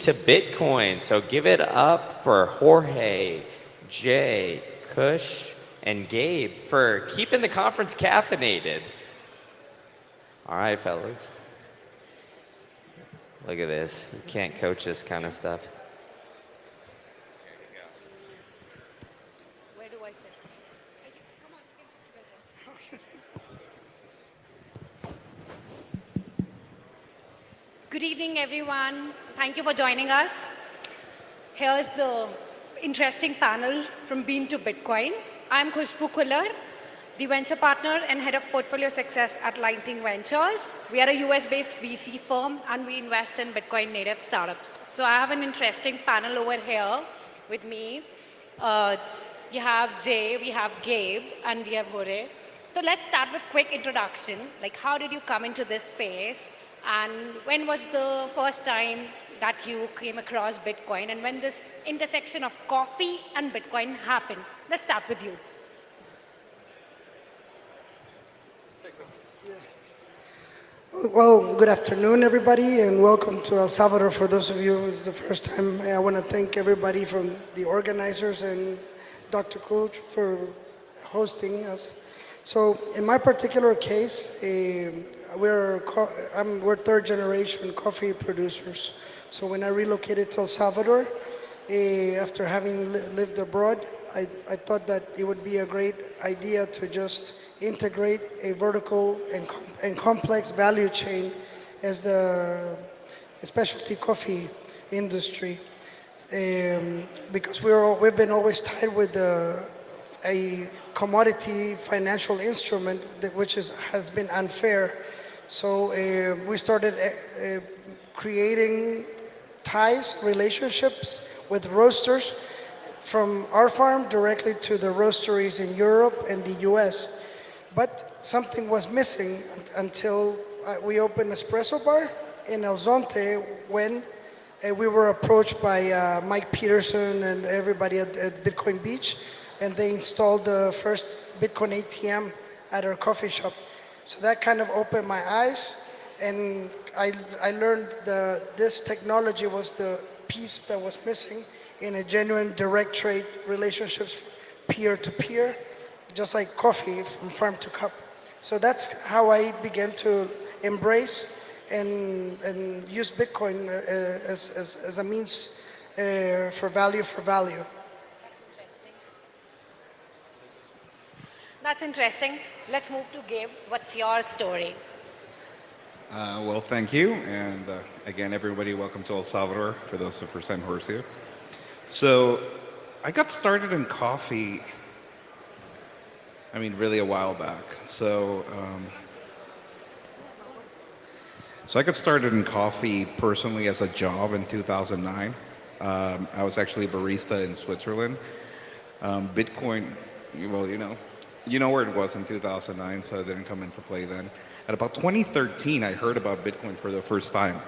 to Bitcoin. So give it up for Jorge, Jay, Kush, and Gabe for keeping the conference caffeinated. All right, fellas. Look at this. You can't coach this kind of stuff. Where do I sit? Come on, we can sit together. Good evening, everyone. Thank you for joining us. Here's the interesting panel from Bean to Bitcoin. I'm Khushboo Khullar, the venture partner and head of portfolio success at Lightning Ventures. We are a US-based VC firm, and we invest in Bitcoin native startups. So I have an interesting panel over here with me. You have Jay, we have Gabe, and we have Jorge. So let's start with quick introduction. Like, how did you come into this space? And when was the first time that you came across Bitcoin? And when this intersection of coffee and Bitcoin happened? Let's start with you. Well, good afternoon, everybody, and welcome to El Salvador. For those of you who's the first time, I want to thank everybody from the organizers and Dr. Coach for hosting us. So, in my particular case, we're third generation coffee producers. So when I relocated to El Salvador, after having lived abroad, I thought that it would be a great idea to just integrate a vertical and complex value chain as the specialty coffee industry, because we've been always tied with a commodity financial instrument which has been unfair. So we started creating ties, relationships with roasters from our farm directly to the roasteries in Europe and the US. But something was missing until we opened an espresso bar in El Zonte when we were approached by Mike Peterson and everybody at Bitcoin Beach, and they installed the first Bitcoin ATM at our coffee shop. So that kind of opened my eyes, and I learned this technology was the piece that was missing in a genuine direct trade relationships, peer to peer, just like coffee from farm to cup. So that's how I began to embrace and use Bitcoin as a means for value. That's interesting. Let's move to Gabe. What's your story? Well, thank you. And again, everybody, welcome to El Salvador, for those who first time here. So I got started in coffee, really a while back. So I got started in coffee personally as a job in 2009. I was actually a barista in Switzerland. Bitcoin, well, you know where it was in 2009, so it didn't come into play then. At about 2013, I heard about Bitcoin for the first time.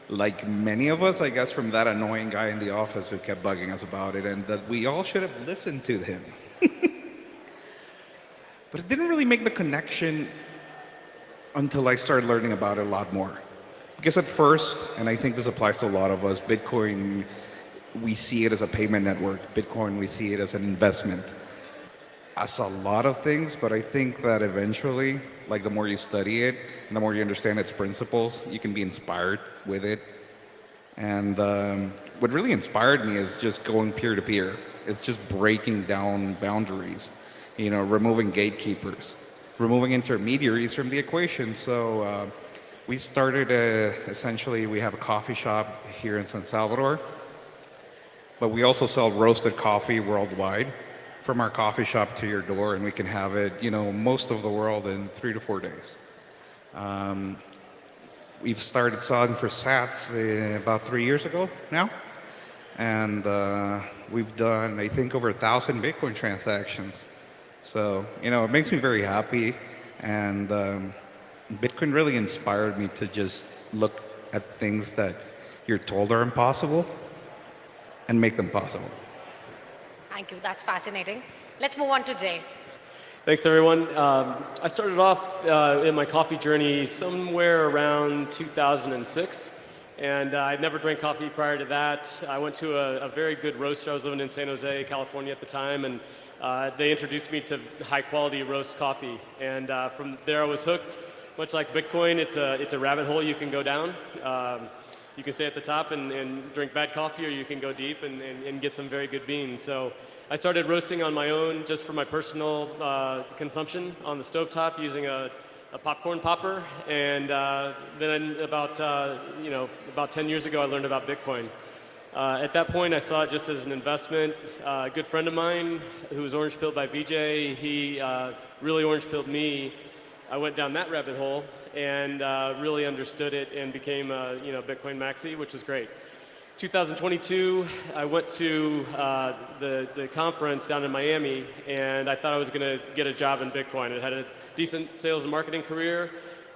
Like many of us, I guess, from that annoying guy in the office who kept bugging us about it, and that we all should have listened to him. But it didn't really make the connection until I started learning about it a lot more. Because at first, and I think this applies to a lot of us, Bitcoin, we see it as a payment network. Bitcoin, we see it as an investment. As a lot of things, but I think that eventually, like the more you study it and the more you understand its principles, you can be inspired with it. And what really inspired me is just going peer to peer. It's just breaking down boundaries, removing gatekeepers, removing intermediaries from the equation. So we started essentially, we have a coffee shop here in San Salvador, but we also sell roasted coffee worldwide. From our coffee shop to your door, and we can have it, most of the world in 3 to 4 days. We've started selling for Sats about 3 years ago now, and we've done, I think, over 1,000 Bitcoin transactions. So, it makes me very happy, and Bitcoin really inspired me to just look at things that you're told are impossible and make them possible. Thank you. That's fascinating. Let's move on to Jay. Thanks, everyone. I started off in my coffee journey somewhere around 2006. And I'd never drank coffee prior to that. I went to a very good roaster. I was living in San Jose, California at the time, and they introduced me to high quality roast coffee. And from there I was hooked. Much like Bitcoin, it's a rabbit hole you can go down. You can stay at the top and drink bad coffee, or you can go deep and get some very good beans. So I started roasting on my own just for my personal consumption on the stovetop using a popcorn popper. And then about 10 years ago, I learned about Bitcoin. At that point, I saw it just as an investment. A good friend of mine who was orange pilled by VJ, he really orange pilled me. I went down that rabbit hole and really understood it and became a Bitcoin maxi, which was great. 2022, I went to the conference down in Miami, and I thought I was going to get a job in Bitcoin. I had a decent sales and marketing career,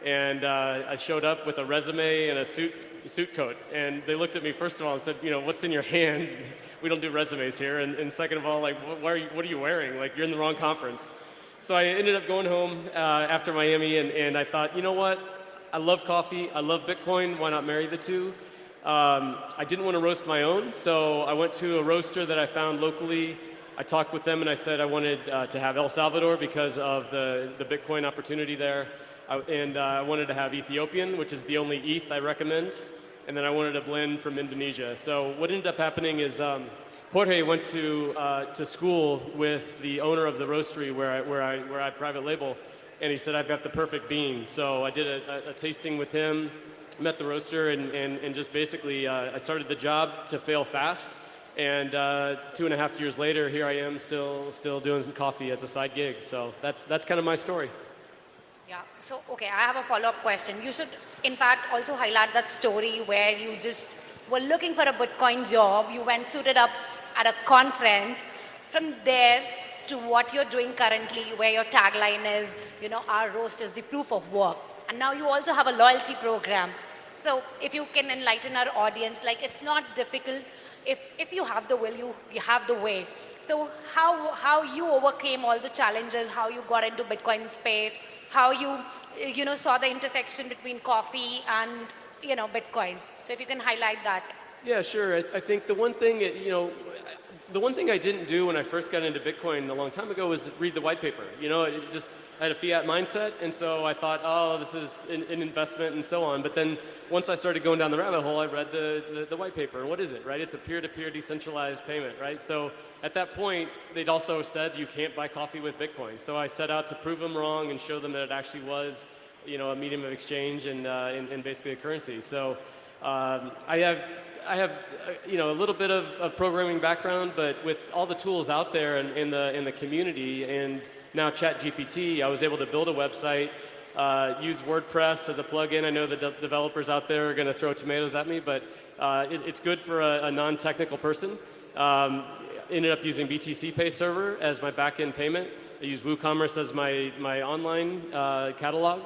and I showed up with a resume and a suit coat. And they looked at me first of all and said, what's in your hand? We don't do resumes here. And second of all, like, what are you wearing? Like, you're in the wrong conference. So I ended up going home after Miami, and I thought, you know what? I love coffee. I love Bitcoin. Why not marry the two? I didn't want to roast my own, so I went to a roaster that I found locally. I talked with them, and I said I wanted to have El Salvador because of the Bitcoin opportunity there. I wanted to have Ethiopian, which is the only ETH I recommend. And then I wanted a blend from Indonesia. So what ended up happening is Jorge went to school with the owner of the roastery where I private label, and he said, I've got the perfect bean. So I did a tasting with him, met the roaster, and just basically I started the job to fail fast. And 2.5 years later, here I am still doing some coffee as a side gig. So that's kind of my story. Yeah, so okay, I have a follow-up question. You should, in fact, also highlight that story where you just were looking for a Bitcoin job, you went suited up at a conference. From there to what you're doing currently, where your tagline is, our roast is the proof of work. And now you also have a loyalty program. So if you can enlighten our audience, like, it's not difficult. If you have the will, you have the way. So how you overcame all the challenges, how you got into Bitcoin space, how you saw the intersection between coffee and Bitcoin. So if you can highlight that. Yeah, sure. I think the one thing I didn't do when I first got into Bitcoin a long time ago was read the white paper. I had a fiat mindset, and so I thought, oh, this is an investment and so on. But then once I started going down the rabbit hole, I read the white paper. And what is it, right? It's a peer-to-peer decentralized payment, right? So at that point, they'd also said you can't buy coffee with Bitcoin. So I set out to prove them wrong and show them that it actually was, a medium of exchange and basically a currency. So I have a little bit of programming background, but with all the tools out there in the community and now ChatGPT, I was able to build a website, use WordPress as a plugin. I know the developers out there are going to throw tomatoes at me, but it's good for a non-technical person. Ended up using BTCPay server as my back-end payment. I used WooCommerce as my online catalog.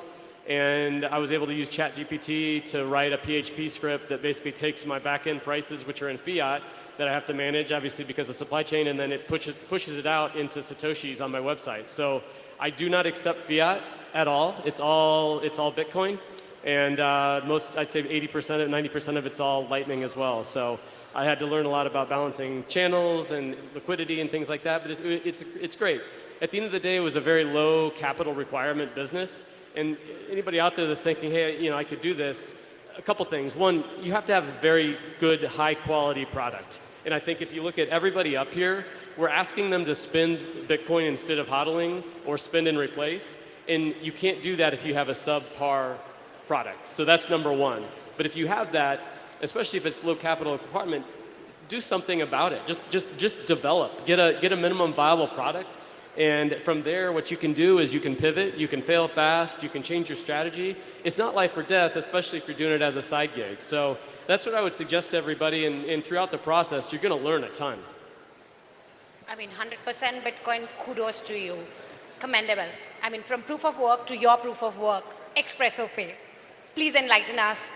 And I was able to use ChatGPT to write a PHP script that basically takes my back-end prices, which are in fiat, that I have to manage, obviously, because of supply chain, and then it pushes it out into Satoshis on my website. So I do not accept fiat at all. It's all Bitcoin. And I'd say 80% of 90% of it's all Lightning as well. So I had to learn a lot about balancing channels and liquidity and things like that, but it's great. At the end of the day, it was a very low capital requirement business. And anybody out there that's thinking, hey, I could do this, a couple things. One, you have to have a very good, high-quality product. And I think if you look at everybody up here, we're asking them to spend Bitcoin instead of hodling or spend and replace. And you can't do that if you have a subpar product. So that's number one. But if you have that, especially if it's low capital requirement, do something about it. Just develop. Get a minimum viable product. And from there, what you can do is you can pivot, you can fail fast, you can change your strategy. It's not life or death, especially if you're doing it as a side gig. So that's what I would suggest to everybody, and throughout the process, you're going to learn a ton. I mean, 100% Bitcoin, kudos to you. Commendable. I mean, from proof of work to your proof of work, XPressoPay. Please enlighten us,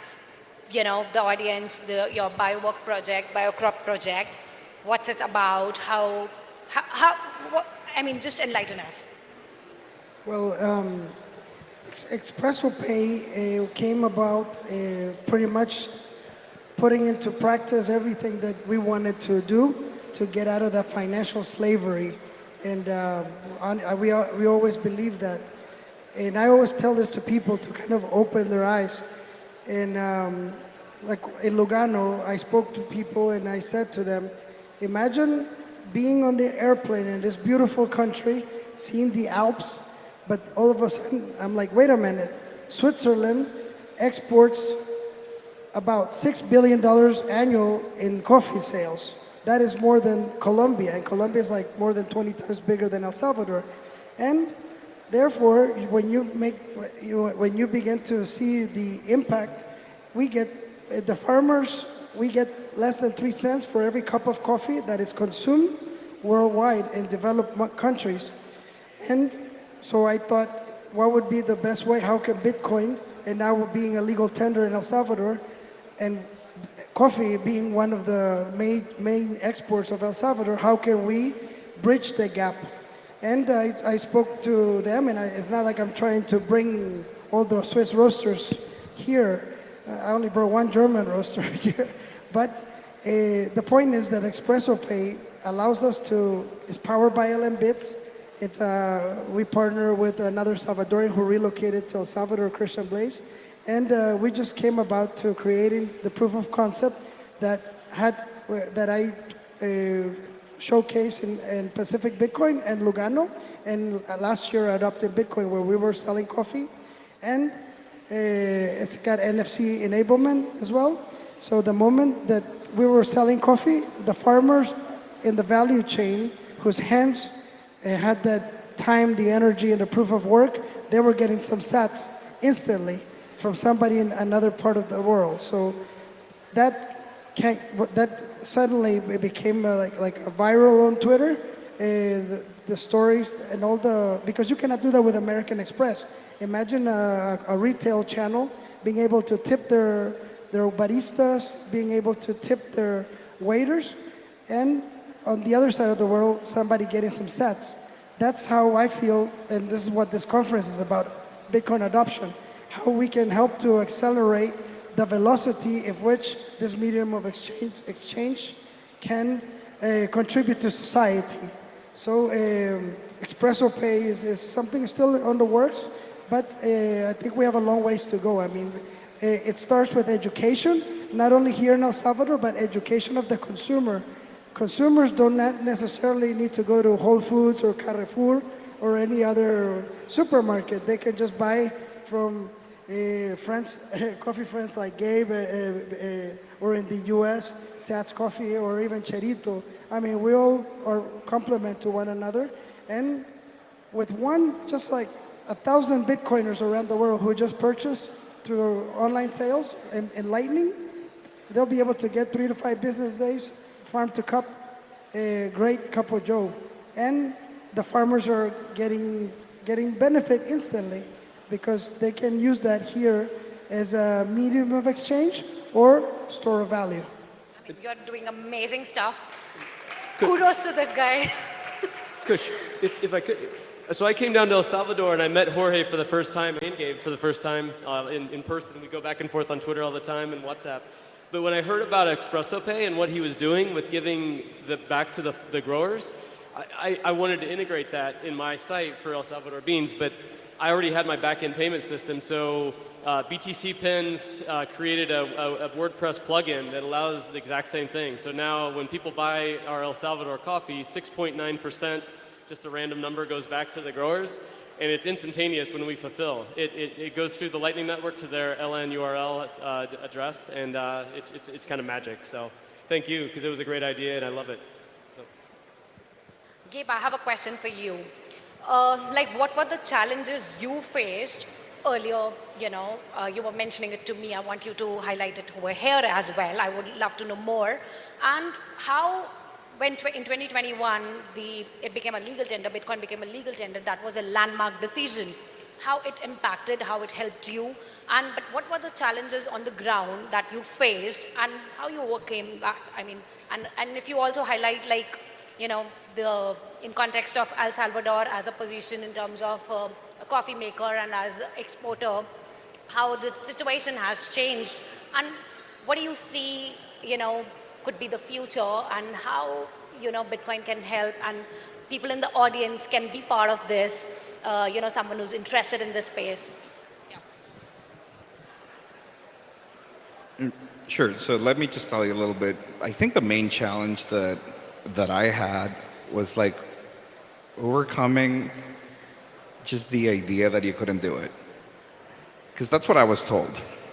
the audience, your BioKrop Project. What's it about? Just enlighten us. Well, XPressoPay came about pretty much putting into practice everything that we wanted to do to get out of that financial slavery. And we always believe that. And I always tell this to people to kind of open their eyes. And like in Lugano, I spoke to people and I said to them, imagine being on the airplane in this beautiful country, seeing the Alps, but all of a sudden, I'm like, wait a minute, Switzerland exports about $6 billion annual in coffee sales. That is more than Colombia, and Colombia is like more than 20 times bigger than El Salvador. And therefore, when you begin to see the impact, we get, the farmers, we get less than 3 cents for every cup of coffee that is consumed worldwide in developed countries. And so I thought, what would be the best way? How can Bitcoin, and now being a legal tender in El Salvador, and coffee being one of the main exports of El Salvador, how can we bridge the gap? And I spoke to them, and it's not like I'm trying to bring all the Swiss roasters here. I only brought one German roaster here. But the point is that XPressoPay allows us to, it's powered by LM Bits. It's we partner with another Salvadorian who relocated to El Salvador, Christian Blaze. And we just came about to creating the proof of concept that I showcased in Pacific Bitcoin and Lugano. And last year I adopted Bitcoin where we were selling coffee. And it's got NFC enablement as well. So the moment that we were selling coffee, the farmers in the value chain whose hands had that time, the energy, and the proof of work, they were getting some sats instantly from somebody in another part of the world. So that suddenly it became like a viral on Twitter. The stories and all because you cannot do that with American Express. Imagine a retail channel being able to tip their baristas, being able to tip their waiters, and on the other side of the world, somebody getting some sats. That's how I feel, and this is what this conference is about, Bitcoin adoption. How we can help to accelerate the velocity of which this medium of exchange can contribute to society. So XPressoPay is something still on the works, but I think we have a long ways to go. I mean, it starts with education, not only here in El Salvador, but education of the consumer. Consumers do not necessarily need to go to Whole Foods or Carrefour or any other supermarket. They can just buy from friends, coffee friends like Gabe, or in the US, SatsCoffee, or even Cherito. I mean, we all are complement to one another. And with just like 1,000 Bitcoiners around the world who just purchased through online sales and Lightning, they'll be able to get 3 to 5 business days, farm to cup, a great cup of joe. And the farmers are getting benefit instantly, because they can use that here as a medium of exchange or store of value. I mean, you're doing amazing stuff. Kudos to this guy. Kush, if I could, so I came down to El Salvador and I met Jorge for the first time and Gabe for the first time in person. We go back and forth on Twitter all the time and WhatsApp. But when I heard about XPressoPay and what he was doing with giving back to the growers, I wanted to integrate that in my site for El Salvador beans, but I already had my back-end payment system, so BTC Pins created a WordPress plugin that allows the exact same thing. So now when people buy our El Salvador coffee, 6.9%, just a random number, goes back to the growers, and it's instantaneous when we fulfill. It goes through the Lightning Network to their LN URL address, and it's kind of magic. So thank you, because it was a great idea, and I love it. So. Gabe, I have a question for you. What were the challenges you faced earlier? You were mentioning it to me. I want you to highlight it over here as well. I would love to know more. And how, when in 2021, it became a legal tender, Bitcoin became a legal tender, that was a landmark decision. How it impacted, how it helped you, but what were the challenges on the ground that you faced, and how you overcame that? I mean, and if you also highlight, in context of El Salvador as a position in terms of a coffee maker and as exporter, how the situation has changed, and what do you see, could be the future, and how, Bitcoin can help, and people in the audience can be part of this, someone who's interested in this space? Yeah. Sure. So let me just tell you a little bit. I think the main challenge that I had was like overcoming just the idea that you couldn't do it, because that's what I was told.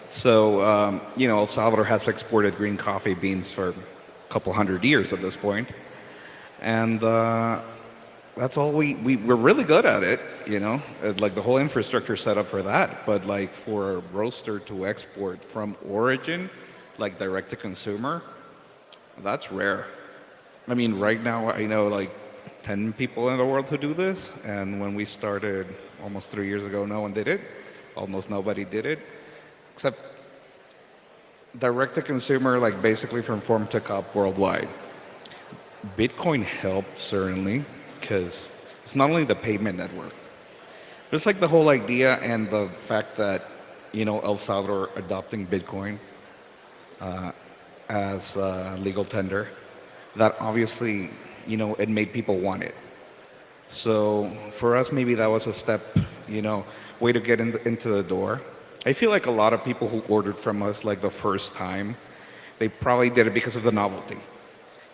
So El Salvador has exported green coffee beans for a couple hundred years at this point, and that's all we're really good at it. Like the whole infrastructure set up for that. But like for a roaster to export from origin, like direct to consumer, that's rare. I mean, right now I know like 10 people in the world who do this, and when we started almost 3 years ago, no one did it. Almost nobody did it, except direct to consumer, like basically from farm to cup worldwide. Bitcoin helped certainly, because it's not only the payment network, but it's like the whole idea and the fact that El Salvador adopting Bitcoin as legal tender, that obviously it made people want it. So for us, maybe that was a step, way to get into the door. I feel like a lot of people who ordered from us like the first time, they probably did it because of the novelty.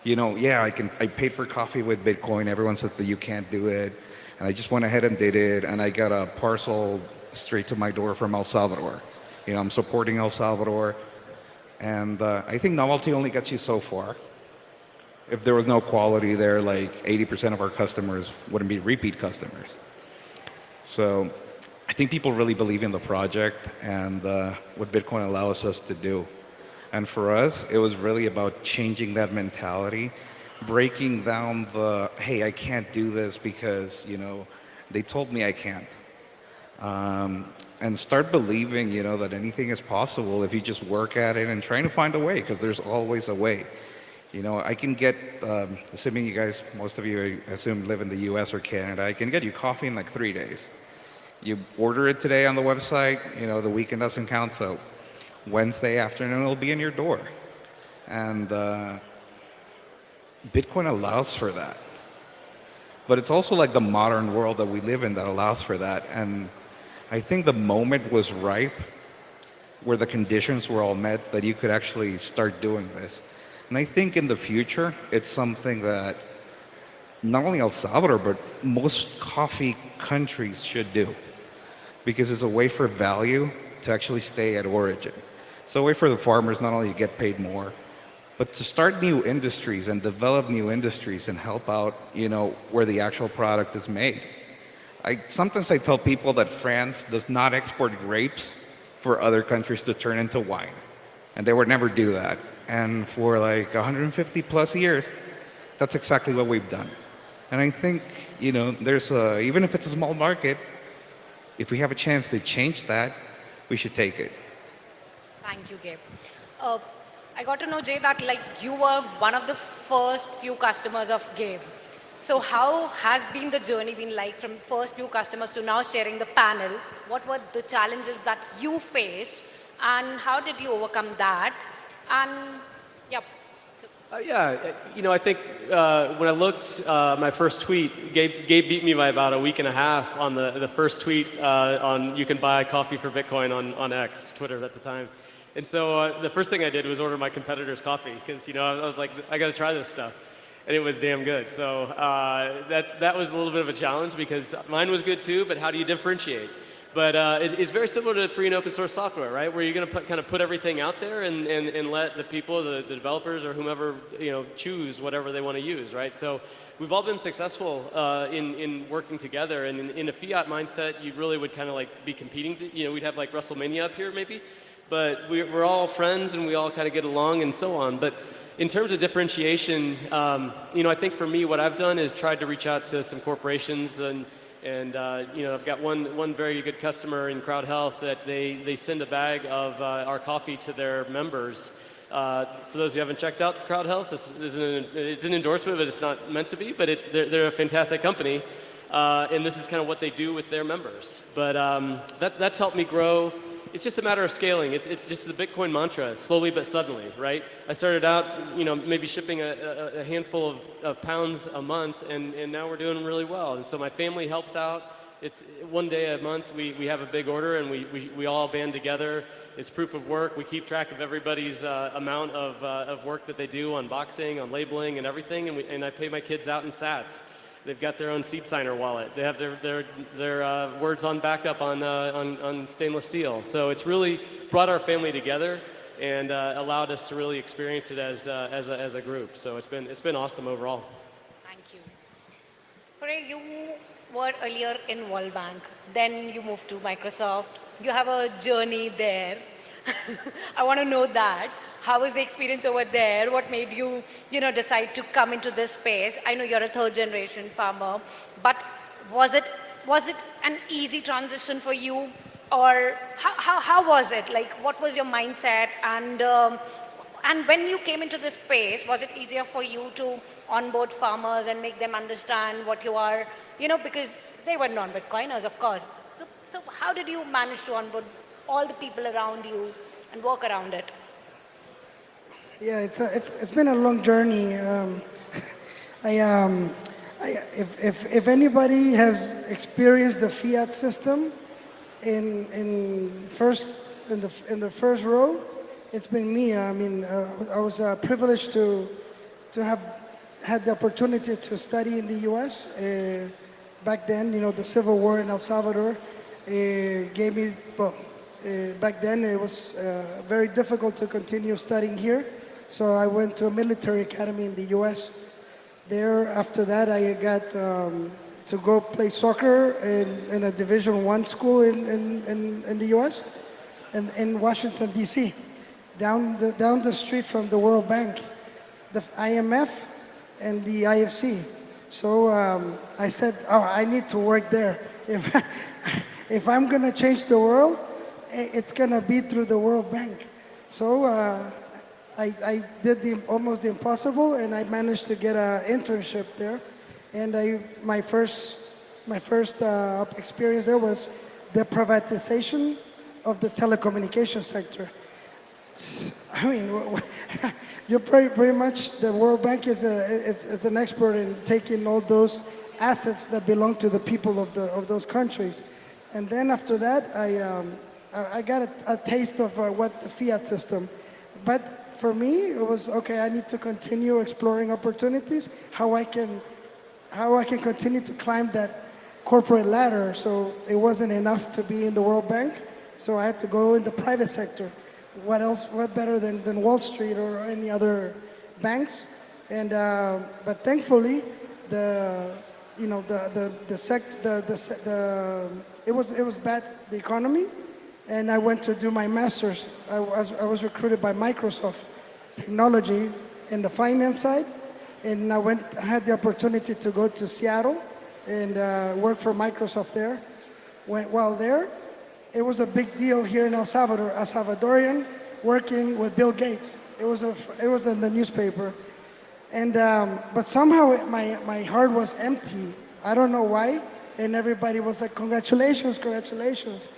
Yeah, I paid for coffee with Bitcoin. Everyone said that you can't do it. And I just went ahead and did it. And I got a parcel straight to my door from El Salvador. I'm supporting El Salvador. And I think novelty only gets you so far. If there was no quality there, like 80% of our customers wouldn't be repeat customers. So I think people really believe in the project and what Bitcoin allows us to do. And for us, it was really about changing that mentality, breaking down the, hey, I can't do this because, they told me I can't. And start believing, that anything is possible if you just work at it and trying to find a way, because there's always a way. I can get, assuming you guys, most of you, I assume, live in the US or Canada, I can get you coffee in like 3 days. You order it today on the website, the weekend doesn't count, so Wednesday afternoon it'll be in your door. And Bitcoin allows for that. But it's also like the modern world that we live in that allows for that. And I think the moment was ripe where the conditions were all met that you could actually start doing this. And I think in the future, it's something that not only El Salvador, but most coffee countries should do, because it's a way for value to actually stay at origin. It's a way for the farmers not only to get paid more, but to start new industries and develop new industries and help out, where the actual product is made. Sometimes I tell people that France does not export grapes for other countries to turn into wine, and they would never do that. And for like 150 plus years, that's exactly what we've done. And I think, there's even if it's a small market, if we have a chance to change that, we should take it. Thank you, Gabe. I got to know, Jay, that you were one of the first few customers of Gabe. So how has been the journey been like from first few customers to now sharing the panel? What were the challenges that you faced, and how did you overcome that? And yeah. I think when I looked, my first tweet, Gabe beat me by about a week and a half on the first tweet on you can buy coffee for Bitcoin on X, Twitter at the time. And so the first thing I did was order my competitor's coffee because, I was like, I got to try this stuff. And it was damn good. So that was a little bit of a challenge because mine was good too, but how do you differentiate? But it's very similar to free and open source software, right? Where you're going to kind of put everything out there and let the people, the developers or whomever, choose whatever they want to use, right? So we've all been successful in working together. And in a fiat mindset, you really would kind of like be competing. We'd have like WrestleMania up here maybe. But we're all friends and we all kind of get along and so on. But in terms of differentiation, I think for me, what I've done is tried to reach out to some corporations and I've got one very good customer in Crowd Health that they send a bag of our coffee to their members. For those who haven't checked out Crowd Health, it's an endorsement, but it's not meant to be. But they're a fantastic company, and this is kind of what they do with their members. But that's helped me grow. it's just a matter of scaling. It's just the Bitcoin mantra, slowly but suddenly, right? I started out, maybe shipping a handful of pounds a month, and now we're doing really well. And so my family helps out. It's one day a month we have a big order, and we all band together. It's proof of work. We keep track of everybody's amount of work that they do on boxing, on labeling, and everything. And I pay my kids out in Sats. They've got their own seat signer wallet. They have their words on backup on stainless steel. So it's really brought our family together and allowed us to really experience it as a group. So it's been awesome overall. Thank you. Jorge, you were earlier in World Bank, then you moved to Microsoft. You have a journey there. I want to know that. How was the experience over there? What made you, decide to come into this space? I know you're a third generation farmer, but was it an easy transition for you? Or how was it? Like, what was your mindset? And when you came into this space, was it easier for you to onboard farmers and make them understand what you are, because they were non-Bitcoiners, of course. So how did you manage to onboard all the people around you and work around it? Yeah, it's been a long journey. If anybody has experienced the fiat system in the first row, it's been me. I mean, I was privileged to have had the opportunity to study in the U.S. Back then, the Civil War in El Salvador gave me, back then it was very difficult to continue studying here. So I went to a military academy in the U.S. There, after that, I got to go play soccer in a Division I school in the U.S. and in Washington, D.C., down the street from the World Bank, the IMF, and the IFC. So I said, I need to work there. If I'm going to change the world, it's going to be through the World Bank. So I did almost the impossible, and I managed to get an internship there. And my first experience there was the privatization of the telecommunications sector. I mean, you're pretty much, the World Bank is an expert in taking all those assets that belong to the people of those countries. And then after that, I got a taste of what the fiat system. But for me, it was, okay, I need to continue exploring opportunities, how I can continue to climb that corporate ladder. So it wasn't enough to be in the World Bank, so I had to go in the private sector. What else? What better than Wall Street or any other banks? And but thankfully, it was bad, the economy, and I went to do my master's. I was recruited by Microsoft Technology in the finance side, and I had the opportunity to go to Seattle and work for Microsoft there. While there, it was a big deal here in El Salvador, a Salvadorian working with Bill Gates. It was in the newspaper, and but somehow my heart was empty. I don't know why, and everybody was like, "Congratulations, congratulations."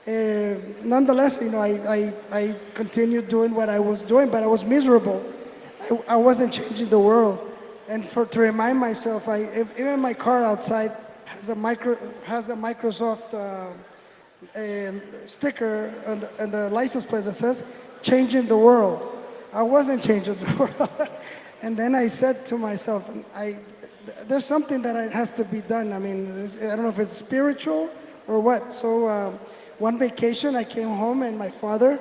Nonetheless, I continued doing what I was doing, but I was miserable. I wasn't changing the world, and to remind myself, even my car outside has a Microsoft sticker and the license plate that says "Changing the World." I wasn't changing the world. And then I said to myself, there's something that has to be done. I mean, I don't know if it's spiritual or what. So one vacation I came home and my father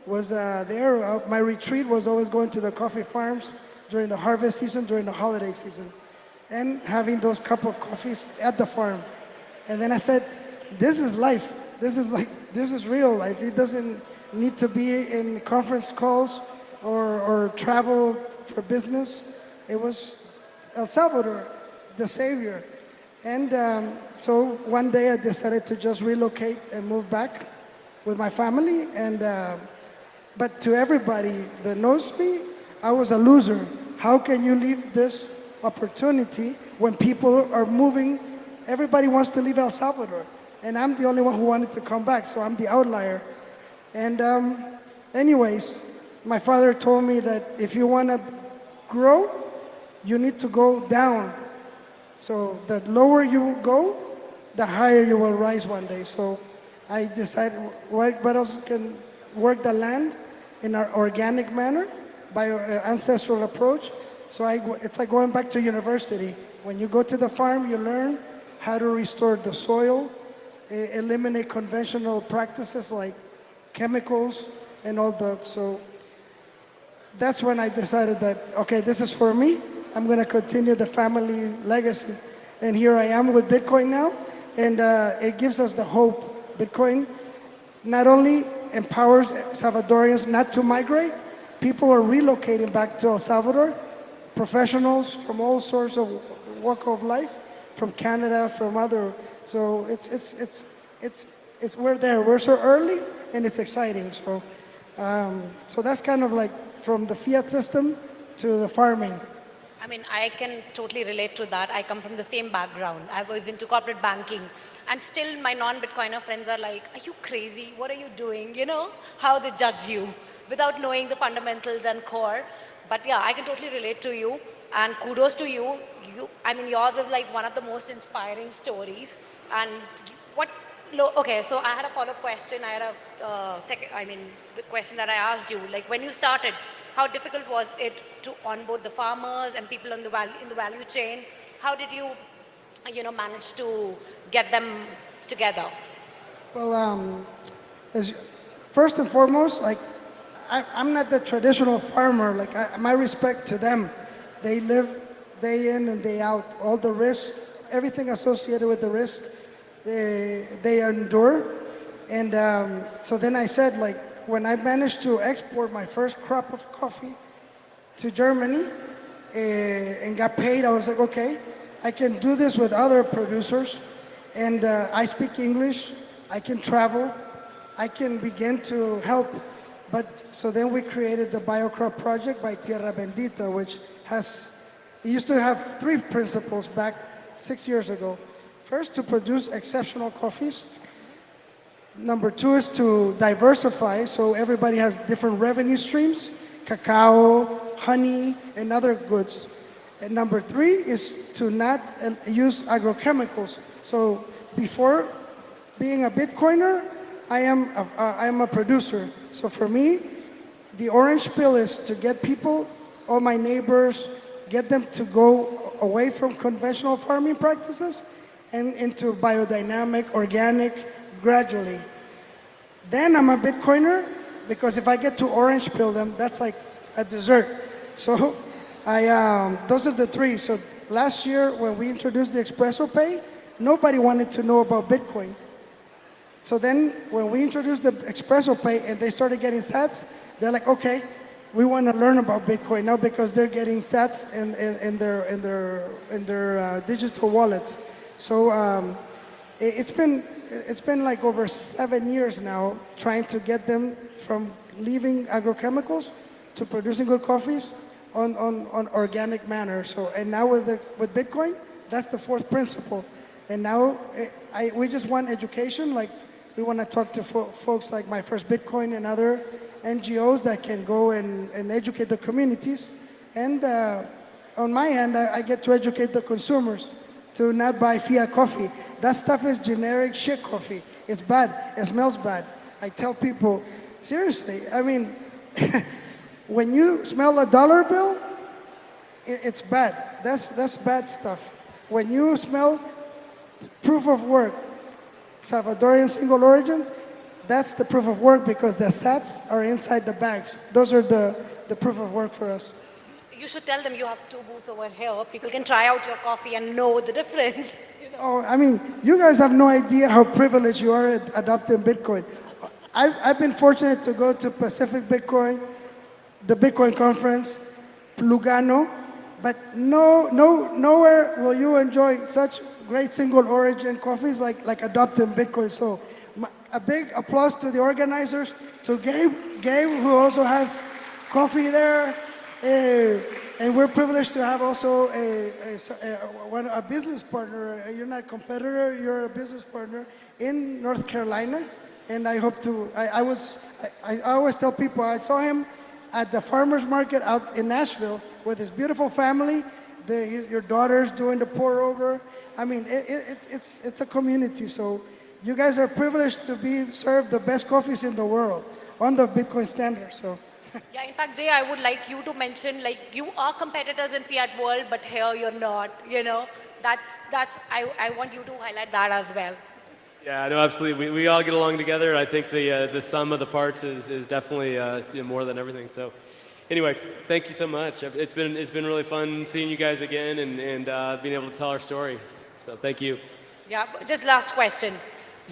was there. My retreat was always going to the coffee farms during the harvest season, during the holiday season, and having those cup of coffees at the farm. And then I said, this is life. This is real life. It doesn't need to be in conference calls or travel for business. It was El Salvador, the savior. And so one day I decided to just relocate and move back with my family. And but to everybody that knows me, I was a loser. How can you leave this opportunity when people are moving? Everybody wants to leave El Salvador. And I'm the only one who wanted to come back, so I'm the outlier. And anyways, my father told me that if you want to grow, you need to go down. So the lower you go, the higher you will rise one day. So I decided what else can work the land in an organic manner, by ancestral approach. So it's like going back to university. When you go to the farm, you learn how to restore the soil, eliminate conventional practices like chemicals and all that. So that's when I decided that, okay, this is for me. I'm going to continue the family legacy. And here I am with Bitcoin now, and it gives us the hope. Bitcoin not only empowers Salvadorians not to migrate, people are relocating back to El Salvador, professionals from all sorts of walk of life, from Canada, from other. So it's we're there. We're so early, and it's exciting. So so that's kind of like from the fiat system to the farming. I mean, I can totally relate to that. I come from the same background. I was into corporate banking. And still my non-Bitcoiner friends are like, are you crazy? What are you doing? You know, how they judge you without knowing the fundamentals and core. But yeah, I can totally relate to you. And kudos to you. I mean, yours is like one of the most inspiring stories. And okay, so I had a follow-up question. I had the question that I asked you, like when you started, how difficult was it to onboard the farmers and people in the value chain? How did you, manage to get them together? Well, first and foremost, like I'm not the traditional farmer. Like my respect to them. They live day in and day out. All the risk, everything associated with the risk, they endure. And so then I said, like, when I managed to export my first crop of coffee to Germany and got paid, I was like, okay, I can do this with other producers. And I speak English, I can travel, I can begin to help. But so then we created the BioKrop Project by Tierra Bendita, which it used to have 3 principles back 6 years ago. First, to produce exceptional coffees. Number 2 is to diversify, so everybody has different revenue streams, cacao, honey, and other goods. And number 3 is to not use agrochemicals. So before being a Bitcoiner, I am a producer. So for me, the orange pill is to get people, all my neighbors, get them to go away from conventional farming practices and into biodynamic, organic, gradually. Then I'm a Bitcoiner, because if I get to orange pill them, that's like a dessert. So those are the 3. So last year when we introduced the XPressoPay, nobody wanted to know about Bitcoin. So then when we introduced the XPressoPay and they started getting sats, they're like, okay, we want to learn about Bitcoin now, because they're getting sats in their digital wallets. So it's been like over 7 years now trying to get them from leaving agrochemicals to producing good coffees on organic manner. So, and now with Bitcoin, that's the 4th principle. And now we just want education. Like we want to talk to folks like My First Bitcoin and other NGOs that can go and educate the communities. And on my end, I get to educate the consumers to not buy fiat coffee. That stuff is generic shit coffee. It's bad. It smells bad. I tell people, seriously, I mean, when you smell a dollar bill, it's bad. That's bad stuff. When you smell proof of work, Salvadorian single origins, that's the proof of work, because the sats are inside the bags. Those are the proof of work for us. You should tell them you have 2 booths over here. People can try out your coffee and know the difference. Oh, I mean, you guys have no idea how privileged you are at adopting Bitcoin. I've been fortunate to go to Pacific Bitcoin, the Bitcoin conference, Lugano, but nowhere will you enjoy such great single origin coffees like adopting Bitcoin. So a big applause to the organizers, to Gabe, who also has coffee there. And we're privileged to have also a business partner. You're not a competitor, you're a business partner in North Carolina. and I hope to. I always tell people I saw him at the farmers market out in Nashville with his beautiful family. Your daughter's doing the pour over. I mean, it's a community. So you guys are privileged to be served the best coffees in the world on the Bitcoin standard. So. Yeah, in fact, Jay, I would like you to mention, like, you are competitors in fiat world, but here you're not, you know. I want you to highlight that as well. Yeah, no, absolutely. We all get along together. I think the sum of the parts is definitely more than everything. So, anyway, thank you so much. It's been really fun seeing you guys again and being able to tell our story. So, thank you. Yeah, just last question.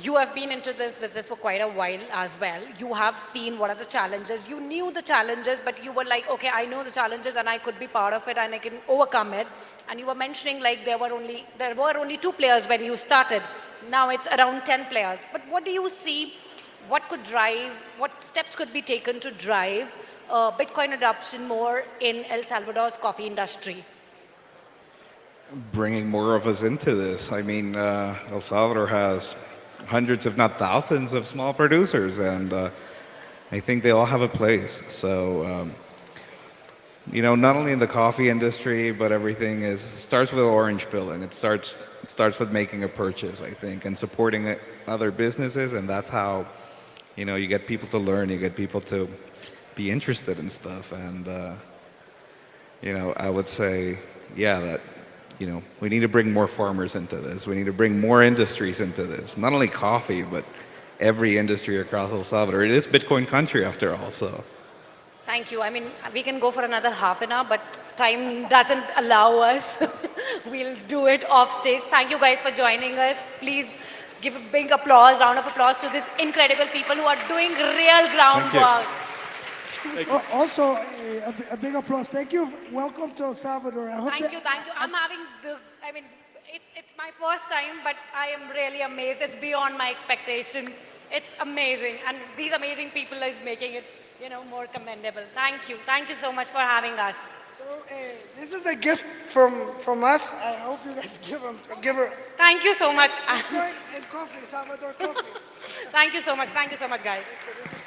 You have been into this business for quite a while as well. You have seen what are the challenges. You knew the challenges, but you were like, okay, I know the challenges and I could be part of it and I can overcome it. And you were mentioning like there were only 2 players when you started. Now it's around 10 players. But what do you see? What steps could be taken to drive Bitcoin adoption more in El Salvador's coffee industry? Bringing more of us into this. I mean, El Salvador has hundreds, if not thousands, of small producers, and I think they all have a place. So, not only in the coffee industry, but everything starts with orange pilling. It starts with making a purchase, I think, and supporting other businesses, and that's how, you get people to learn, you get people to be interested in stuff, and I would say, yeah, that. We need to bring more farmers into this. We need to bring more industries into this. Not only coffee, but every industry across El Salvador. It is Bitcoin country after all, so. Thank you. I mean, we can go for another half an hour, but time doesn't allow us. We'll do it off stage. Thank you guys for joining us. Please give a big round of applause to these incredible people who are doing real groundwork. Also, a big applause. Thank you. Welcome to El Salvador. Thank you. It's my first time, but I am really amazed. It's beyond my expectation. It's amazing. And these amazing people is making it, more commendable. Thank you. Thank you so much for having us. So, this is a gift from us. I hope you guys give her. Thank you so much. Bitcoin and coffee, Salvador coffee. Thank you so much. Thank you so much, guys. Thank you.